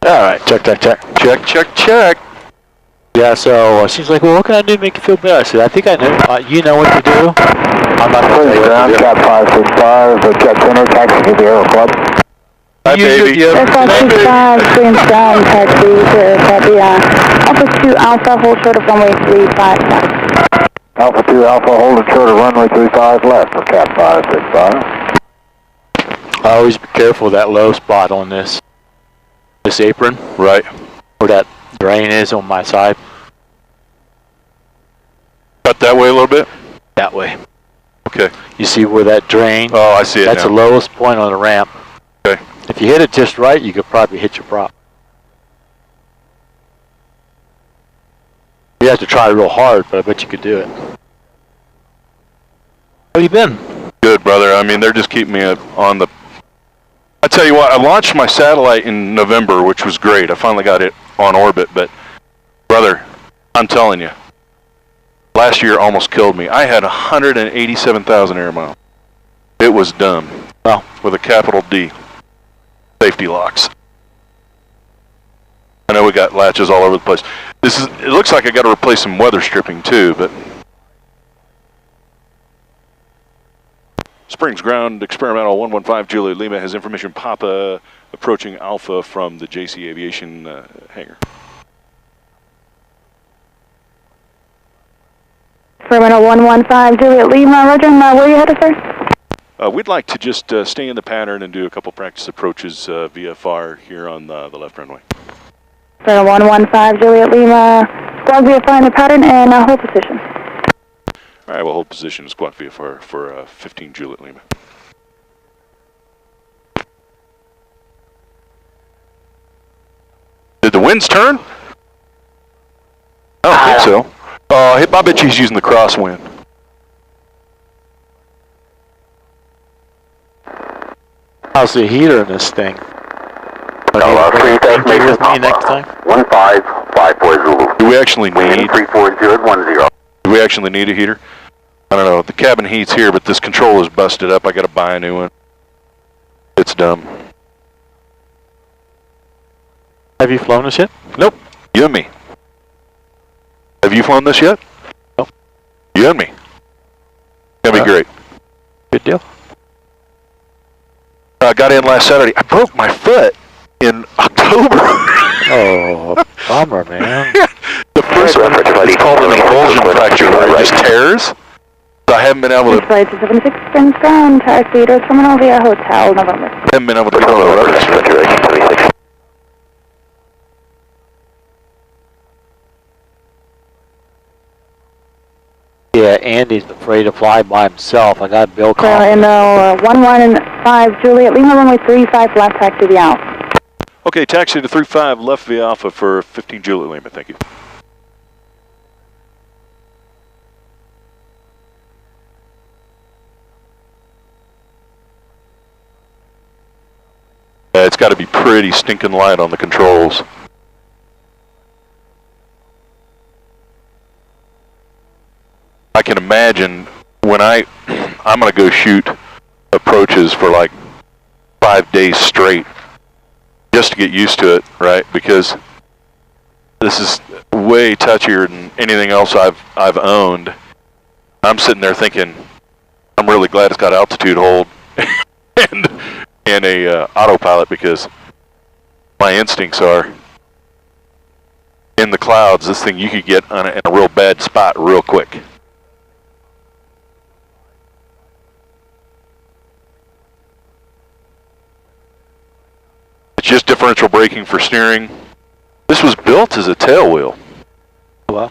Alright, check. Check. Yeah, so she's like, well, what can I do to make you feel better? I said, I think I know. You know what to do. I'm not going to tell you what to do. Cat 565, Cat Center, taxi to the Aero Club. Hi, baby. Air 565, Queen's Ground, taxi to copy, Alpha 2 Alpha, hold short of runway 35 left. Alpha 2 Alpha, hold it short of runway 35 left for Cat 565. I always be careful of that low spot on this apron. Right. Where that drain is on my side. Cut that way a little bit? That way. Okay. You see where that drain? Oh, I see it That's now. the lowest point on the ramp. Okay. If you hit it just right, you could probably hit your prop. You have to try real hard, but I bet you could do it. How you been? Good, brother. I mean, they're just keeping me on the... I tell you what, I launched my satellite in November, which was great. I finally got it on orbit, but brother, I'm telling you, last year almost killed me. I had 187,000 air miles. It was dumb. Well, with a capital D. Safety locks. I know we got latches all over the place. It looks like I got to replace some weather stripping too, but Springs Ground Experimental 115 Juliet Lima has information Papa approaching Alpha from the JC Aviation hangar. Experimental 115 Juliet Lima, roger, where are you headed, sir? We'd like to just stay in the pattern and do a couple practice approaches VFR here on the left runway. Experimental 115 Juliet Lima, squad VFR in the pattern and hold position. All right, we'll hold position squad VFR for 15 Juliet Lima. Did the winds turn? I don't think so. I bet she's using the crosswind. How's the heater in this thing? With me next time? 1554 Zulu. Do we actually need? 34010. Do we actually need a heater? I don't know. The cabin heat's here, but this control is busted up. I got to buy a new one. It's dumb. Have you flown this yet? Nope. You and me. Have you flown this yet? Nope. You and me. That'd be great. Good deal. I got in last Saturday. I broke my foot in October. Oh, bummer, man. The first one is called an avulsion fracture, where it just tears. So I haven't been able to. Flight 276 Springs Ground, taxi to terminal via hotel, November. Haven't been able to go over. Yeah, Andy's afraid to fly by himself. I got Bill calling. In the 115 Juliet Lima, runway 35 left, taxi to Alpha. Okay, taxi to 35 left via Alpha for 15 Juliet Lima. Thank you. It's got to be pretty stinking light on the controls. I can imagine when I'm going to go shoot approaches for like 5 days straight just to get used to it, right? Because this is way touchier than anything else I've owned. I'm sitting there thinking, I'm really glad it's got altitude hold and a autopilot, because my instincts are in the clouds. This thing you could get in a real bad spot real quick. It's just differential braking for steering. This was built as a tail wheel. Well,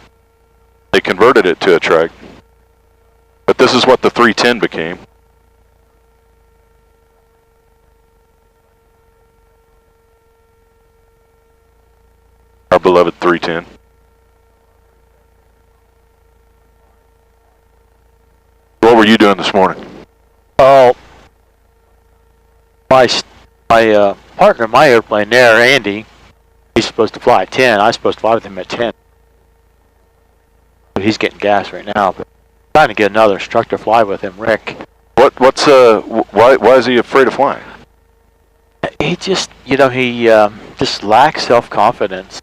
they converted it to a trike, but this is what the 310 became. Our beloved 310. What were you doing this morning? Oh, my partner in my airplane there, Andy, he's supposed to fly at 10. I was supposed to fly with him at 10. But he's getting gas right now. But I'm trying to get another instructor to fly with him, Rick. Why is he afraid of flying? he just, you know, he just lacks self-confidence.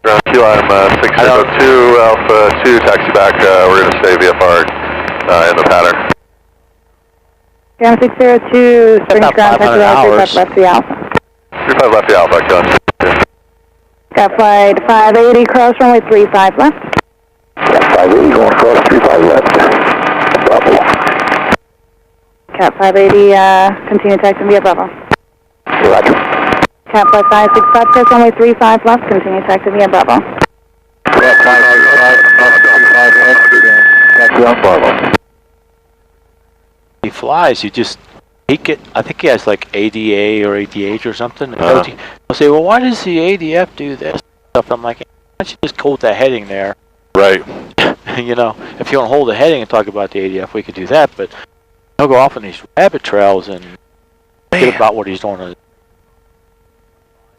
Ground Q, I'm 602 Alpha 2, taxi back. We're going to stay VFR in the pattern. Ground 602, Springs about ground, taxi 500 right, 35 hours. left the Alpha. 35 left the Alpha, going. Got flight 580, cross runway 35 left. Cat 580 going across 35 left. Bravo. Cat 580, continue taxi via Bravo. Roger. Cat 5565, cross runway 35 left, continue taxi via Bravo. Cat 535 left. Taxi on Bravo. He flies, I think he has like ADA or ADH or something. Uh-huh. I'll say, well, why does the ADF do this stuff? I'm like, why don't you just hold that heading there? Right. You know, if you want to hold the heading and talk about the ADF, we could do that, but he'll go off on these rabbit trails and forget about what he's doing. I'm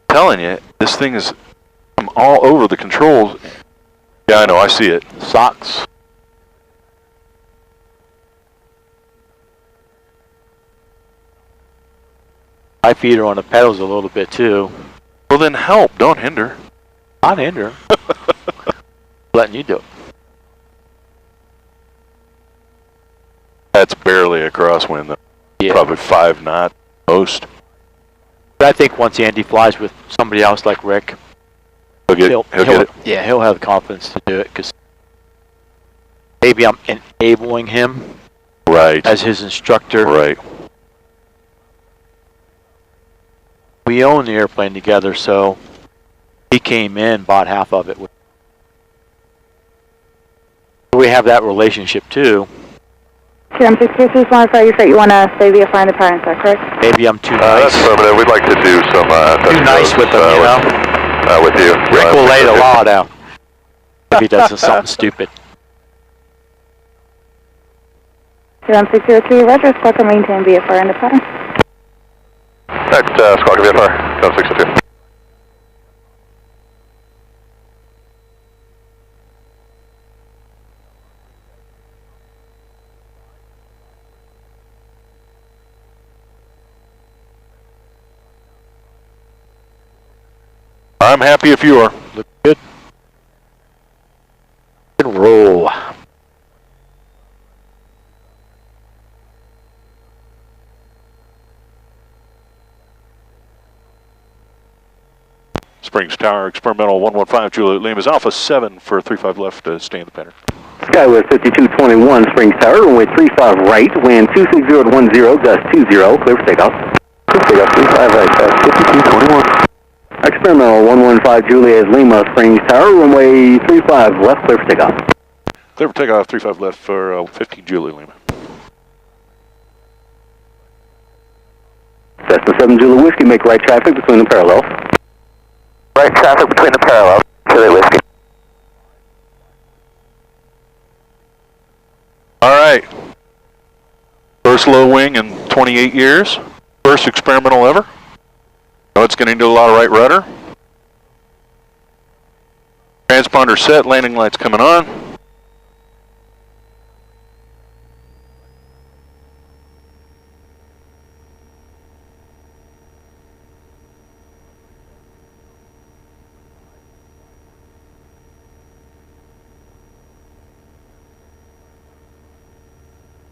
telling you, this thing is I'm all over the controls. Yeah, I know, I see it. Socks. My feet are on the pedals a little bit too. Well, then help, don't hinder. Not hinder. Letting you do it. That's barely a crosswind, though. Yeah. Probably 5 knots most. But I think once Andy flies with somebody else like Rick, He'll get it. Yeah, he'll have the confidence to do it because maybe I'm enabling him Right. as his instructor. Right. We own the airplane together, so he came in, bought half of it. We have that relationship too. Ground 602, just want to tell you that you want to stay via flying the pattern, is that correct? Maybe I'm too nice. That's affirmative. We'd like to do some Too nice with him, you know? with you. Rick will lay the law down if he does something stupid. Ground 602, Roger, squawk and maintain VFR in the pattern. Next, squawk VFR, code 602. I'm happy if you are. Look good. And roll. Springs Tower, experimental 115, Juliet Lima's Alpha 7 for 35 left, stay in the pattern. Skywest 5221, Springs Tower, runway 35 right, wind 26010, gust 20, clear for takeoff. Clear for takeoff, 35 right, gust 5221. Experimental 115, Juliet Lima, Springs Tower, runway 35 left, clear for takeoff. Clear for takeoff, 35 left for 15 Juliet Lima. Cessna 7 Juliet Whiskey, make right traffic between the parallels. Right traffic between the parallels, Juliet Whiskey. Alright. First low wing in 28 years. First experimental ever. Know it's going to need a lot of right rudder. Transponder set, landing lights coming on.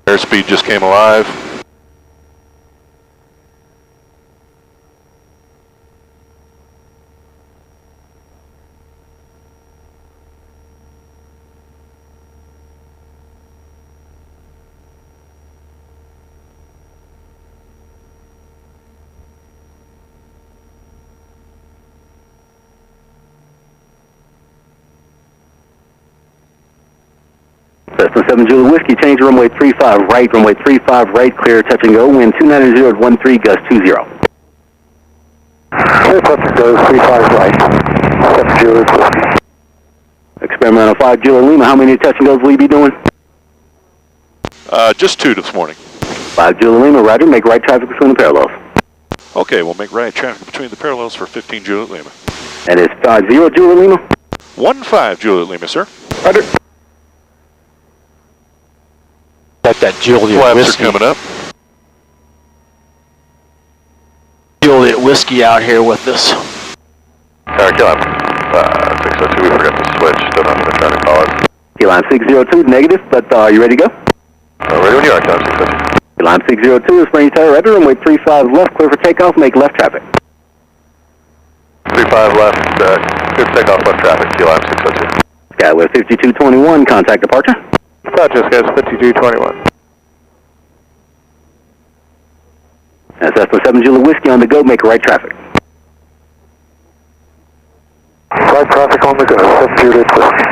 Airspeed just came alive. Cessna 7 Juliet Whiskey, change runway 35 right, runway 35 right, clear, touch and go, wind 290 at 13, gust 20. Clear, touch and go, 35 right, 7 Juliet Whiskey. Experimental 5 Juliet Lima, how many touch and goes will you be doing? Just 2 this morning. 5 Juliet Lima, roger, make right traffic between the parallels. Okay, we'll make right traffic between the parallels for 15 Juliet Lima. That is 50 Juliet Lima. 15 Juliet Lima, sir. Roger. Got that Juliet Flaps Whiskey. are coming up. Juliet Whiskey out here with us. Alright, Kilo 602, we forgot to switch, don't know if they're trying to call it. Kilo 602, negative, but are you ready to go? Ready when you are, Kilo 602. Kilo 602 is Spring Tower, ready, runway 35 left, clear for takeoff, make left traffic. 35 left, clear for takeoff, left traffic, Kilo 602. Skyway 5221, contact departure. Roger, Skyway 5221. That's Cessna 7 Juliet Whiskey on the go, make right traffic. Right traffic on the go, 7 Juliet Whiskey.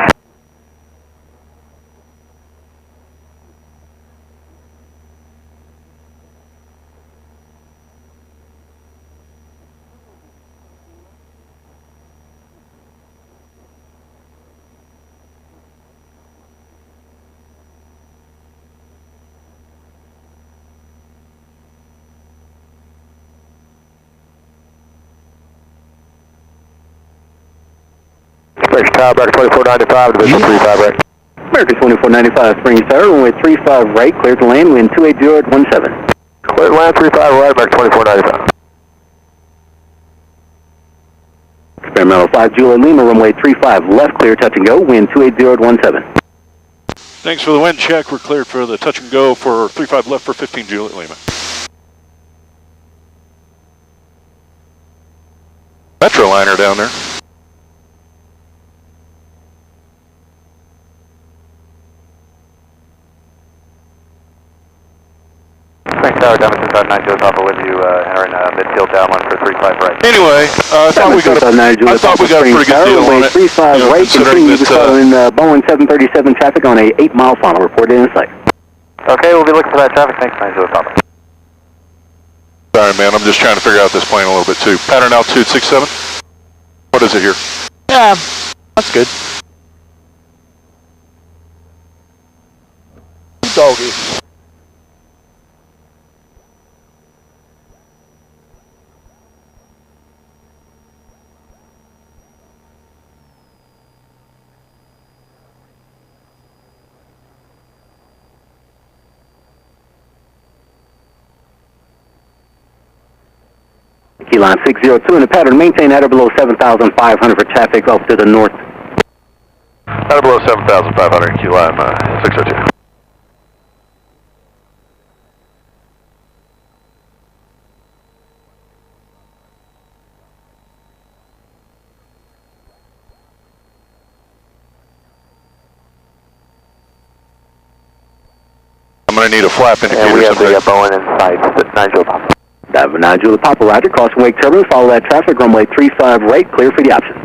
American Tower, back 2495, division 35 right. American 2495, Springs Tower, runway 35 right, clear to land, wind 280 at 17. Clear to land 35 right, back 2495. Experimental 5 Juliet Lima, runway 35 left, clear touch and go, wind 280 at 17. Thanks for the wind check. We're cleared for the touch and go for 35 left for 15 Juliet Lima. Metroliner down there. Frank Tower, Diamond 259 Joe's Alpha with you, entering midfield downwind for 35 right. Anyway, I thought we got a pretty good deal on it. 35 right, continue to following Boeing 737 traffic on a 8-mile funnel, reported in sight. Okay, we'll be looking for that traffic. Thanks, 9 Joe's Alpha. Sorry, man, I'm just trying to figure out this plane a little bit too. Pattern altitude 67. What is it here? Yeah, that's good. Doggy. Keyline 602 in the pattern, maintain at or below 7,500 for traffic off to the north. At or below 7,500, Keyline 602. I'm going to need a flap indicator. And we have the Boeing in sight, 9 Joe Papa. Diamond 9 Juliet Papa, roger, crossing wake turbulence, follow that traffic, runway 35 right, clear for the option.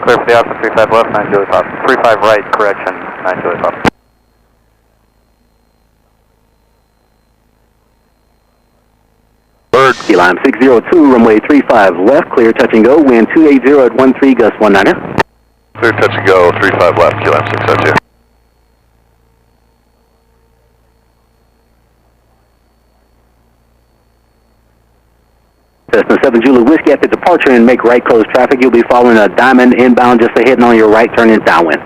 Clear for the option, 35 left, 9 Joe Papa. 35 right, correction, 9 Joe Papa. Bird. Keyline 602, runway 35 left, clear touch and go, wind 280 at 13, gust 19er. Clear touch and go, 35 left, Keyline 602. Cessna 7 Juliet Whiskey after departure and make right close traffic. You'll be following a Diamond inbound just ahead and on your right, turn in downwind.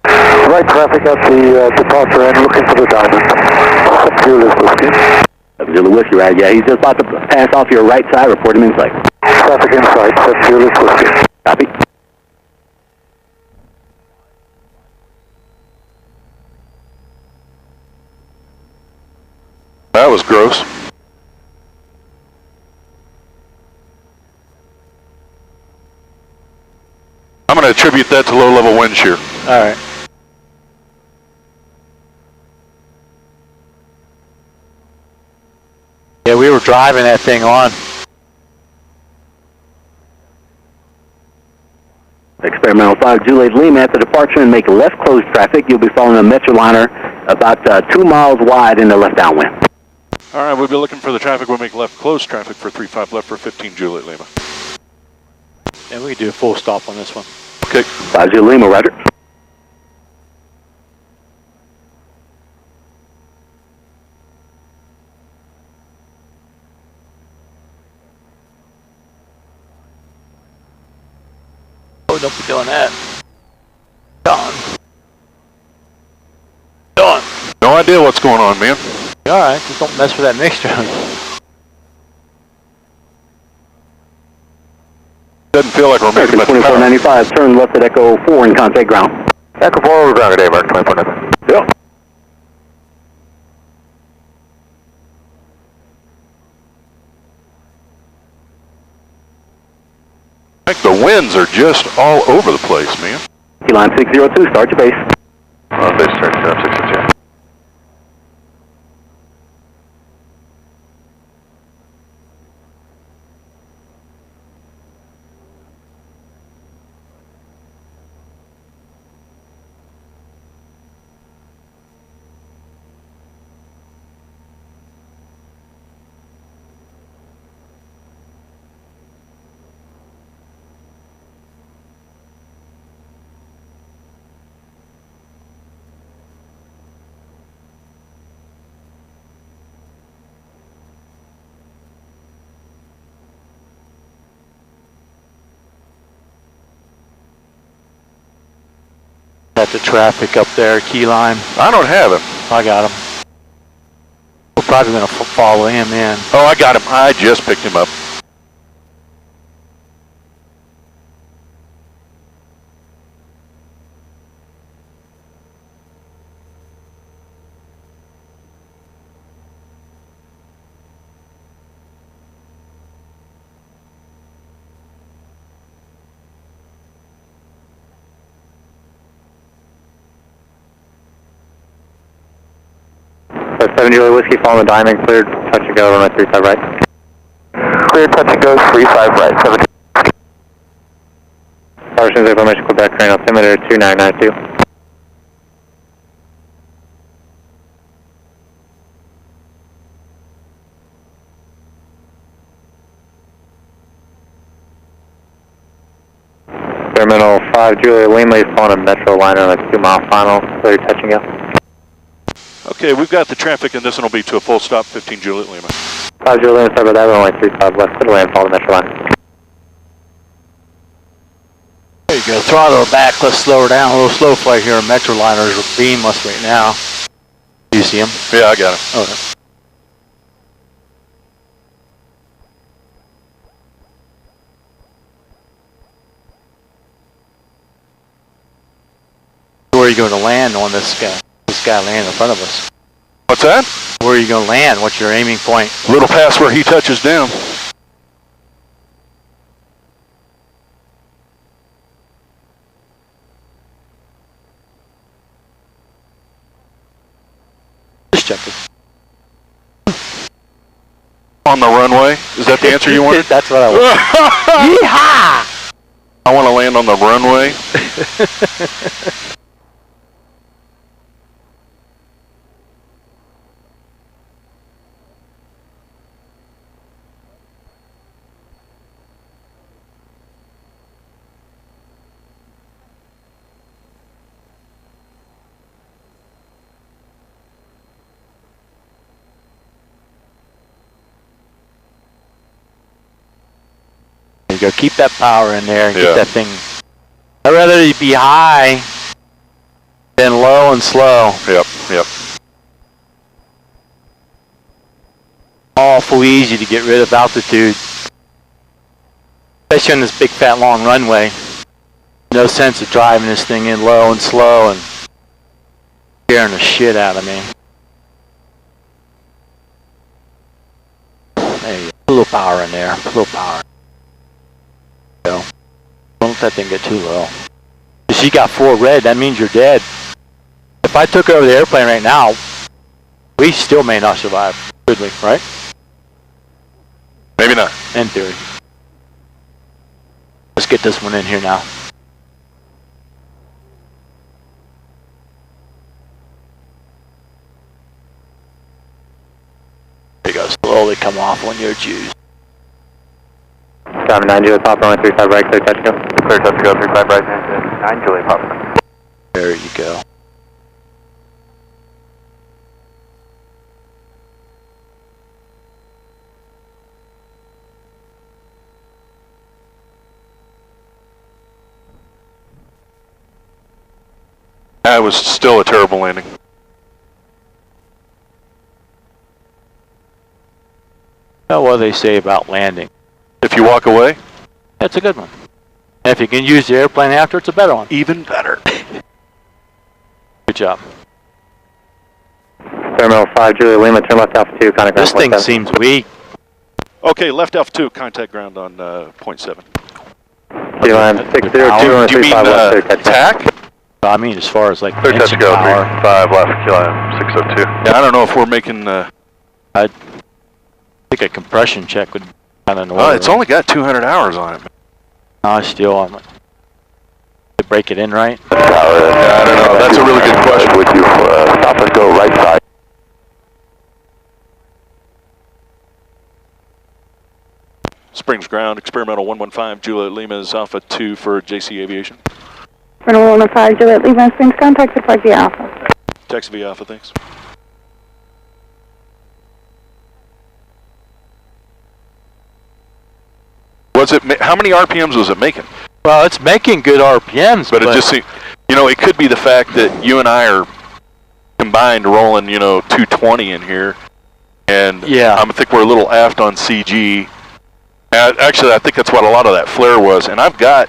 Right traffic at the departure end, looking for the Diamond. 7 Juliet Whiskey. 7 Juliet Whiskey, right? Yeah, he's just about to pass off your right side, report him in sight. Traffic in sight, 7 Juliet Whiskey. Copy. That was gross. I'm going to attribute that to low-level wind shear. All right. Yeah, we were driving that thing on. Experimental 5 Juliet Lima at the departure and make left close traffic. You'll be following a Metroliner about 2 miles wide in the left downwind. All right, we'll be looking for the traffic. We'll make left close traffic for 35 left for 15 Juliet Lima. And we can do a full stop on this one. Okay. 5 Juliet Lima, roger. Oh, don't be doing that. Done. Done. No idea what's going on, man. Alright, just don't mess with that mixture. Doesn't feel like we're making much power. 2495, turn left at Echo 4 in contact ground. Echo 4 over ground today, Mark 2495. Yep. I think the winds are just all over the place, man. Line 602, start your base. Base start, 602. Got the traffic up there, key line. I don't have him. I got him. We're probably going to follow him in. Oh, I got him. I just picked him up. So 7 Julie Whiskey, following the diamond, cleared, touch and go, runway 35 right. Clear, touch and go, 35 right, 7. Oceans information, Quebec, train altimeter 2992. Terminal 5 Julia Lima is on a metro liner on a 2 mile final, clear, touch and go. Okay, we've got the traffic, and this one will be to a full stop, 15 Juliet Lima. 5 Julia Lima, start by that, runway 35 left, clear to land, follow the metro line. There you go, throttle her back, let's slow her down. A little slow flight here. Metroliner's beam us right now. Do you see him? Yeah, I got him. Okay. Where are you going to land on this guy? This guy land in front of us. What's that? Where are you going to land? What's your aiming point? A little past where he touches down. Just check it. On the runway? Is that the answer you wanted? That's what I want. Yeehaw! I want to land on the runway. There you go. Keep that power in there and Yeah. get that thing. I'd rather it be high than low and slow. Yep, yep. Awful easy to get rid of altitude. Especially on this big fat long runway. No sense of driving this thing in low and slow and scaring the shit out of me. There you go. Put a little power in there. Put a little power. There you go. Don't let that thing get too low. If she got 4 red, that means you're dead. If I took over the airplane right now, we still may not survive. Could we, right? Maybe not. In theory. Let's get this one in here now. There you go. Slowly come off when you're juiced. 9 Julia Papa, runway 35 right, clear touch go. Clear touch and go, 35 right, 9 Julia Papa. There you go. That was still a terrible landing. Well, what do they say about landing? If you walk away? That's a good one. And if you can use the airplane after, it's a better one. Even better. Good job. Terminal 5, Julia Lima, turn left Alpha 2, contact This ground thing seems weak. Okay, left Alpha 2, contact ground on .7. Line 602 on Do you mean 35 left, TAC? I mean, as far as like Clear touch engine go, power. 35 left, line 602. Yeah, I don't know if we're making, I think a compression check would kind of oh, it's only got 200 hours on it. No, still on it. They break it in right? Yeah, I don't know. That's a really good question. Would you stop and go right side? Springs ground, experimental 115, Juliet Lima is Alpha 2 for JC Aviation. Terminal 115, Juliet Lima, Springs contact to flight via Alpha. Taxi via Alpha, thanks. Was it, how many RPMs was it making? Well, it's making good RPMs, But it just seemed, you know, it could be the fact that you and I are combined rolling, you know, 220 in here. And yeah. I think we're a little aft on CG. Actually, I think that's what a lot of that flare was. And I've got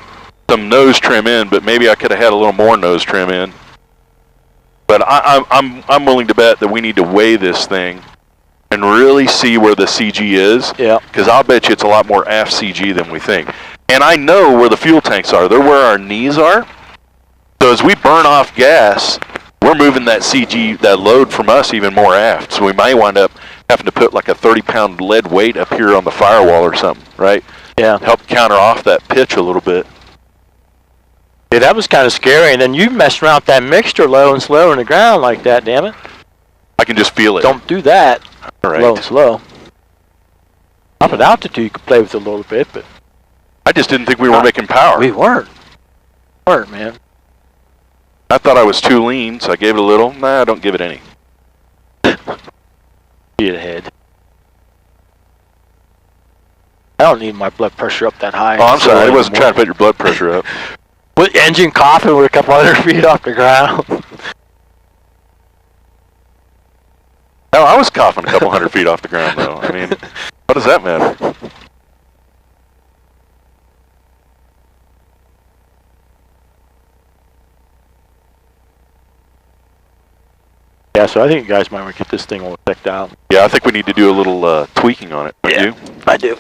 some nose trim in, but maybe I could have had a little more nose trim in. But I'm willing to bet that we need to weigh this thing and really see where the CG is. Yeah. Because I'll bet you it's a lot more aft CG than we think. And I know where the fuel tanks are. They're where our knees are. So as we burn off gas, we're moving that CG, that load from us even more aft. So we might wind up having to put like a 30-pound lead weight up here on the firewall or something, right? Yeah. Help counter off that pitch a little bit. Yeah, that was kind of scary. And then you messed around with that mixture low and slow in the ground like that, damn it. I can just feel it. Don't do that. All right. Low and slow. Up at altitude, you could play with it a little bit, but I just didn't think we were making power. we weren't. Man. I thought I was too lean, so I gave it a little. Nah, don't give it any. Get ahead. I don't need my blood pressure up that high. Oh, I'm sorry. I wasn't trying to put your blood pressure up. With engine coughing, we're a couple hundred feet off the ground. No, I was coughing a couple hundred feet off the ground, though. I mean, what does that matter? Yeah, so I think you guys might want to get this thing all checked out. Yeah, I think we need to do a little tweaking on it. Don't you? I do.